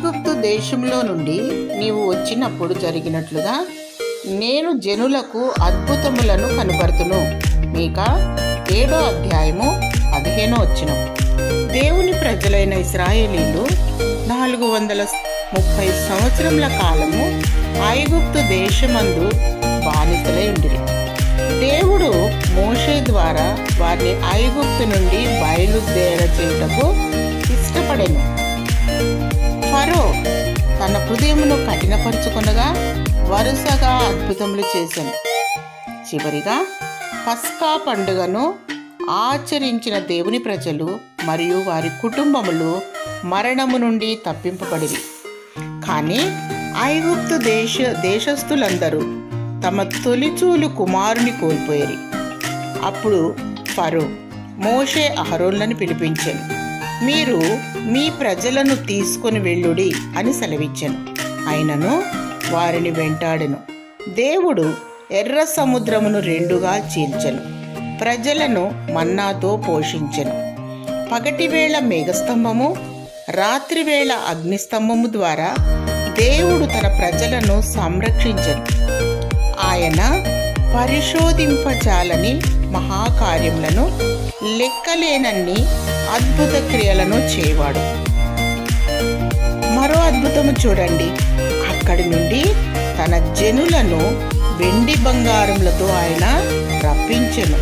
ఐగుప్తు దేశంలో నుండి నీవు వచ్చినప్పుడు జరిగినట్లుగా నేను జనులకు అద్భుతములను కనబడుతును. మీకా 7వ అధ్యాయము 15వ వచనం. దేవుని ప్రజలైన ఇశ్రాయేలీలు 430 సంవత్సరముల కాలము ఐగుప్తు దేశమందు బానిసలై ఉండిరి. దేవుడు మోషే ద్వారా వారిని ఐగుప్తు నుండి బయలుదేరచేయుటకు ఇష్టపడెను. ఫరో తన హృదయమును కఠినపరుచుకొనగా వరుసగా అద్భుతములు చేశాను. చివరిగా పస్కా పండుగను ఆచరించిన దేవుని ప్రజలు మరియు వారి కుటుంబములు మరణము నుండి తప్పింపబడిరి. కానీ ఐగుప్తు దేశస్థులందరూ తమ తొలిచూలు కుమారుని కోల్పోయారు. అప్పుడు ఫరో మోషే అహరోన్లను పిలిపించాను. మీరు మీ ప్రజలను తీసుకొని వెళ్ళుడి అని సెలవిచ్చాను. అయినను వారిని వెంటాడెను. దేవుడు ఎర్ర సముద్రమును 2గా చీల్చెను. ప్రజలను మన్నాతో పోషించెను. పగటివేళ మేఘస్తంభము, రాత్రివేళ అగ్నిస్తంభము ద్వారా దేవుడు తన ప్రజలను సంరక్షించెను. ఆయన పరిశోధింపజాలని మహాకార్యములను, లెక్కలేనన్ని అద్భుత క్రియలను చేయవాడు. మరో అద్భుతము చూడండి. అక్కడి నుండి తన జనులను వెండి బంగారములతో ఆయన రప్పించెను.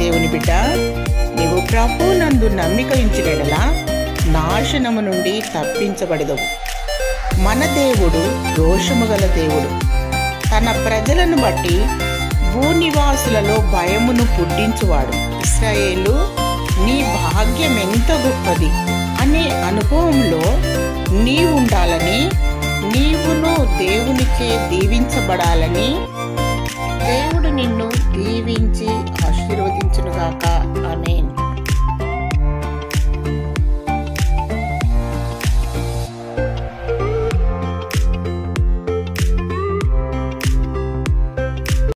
దేవుని బిడ్డ, నీవు ప్రభువునందు నమ్మిక ఉంచినెడలా నాశనము నుండి తప్పించబడదవు. మన దేవుడు రోషము గల దేవుడు. తన ప్రజలను బట్టి భూనివాసులలో భయమును పుట్టించువాడు. ఇశ్రాయేలు, నీ భాగ్యం ఎంత గొప్పది అనే అనుభవంలో నీవుండాలని, నీవును దేవునిచే దీవించబడాలని దేవుడు నిన్ను దీవించి ఆశీర్వదించునుగాక. ఆమేన్.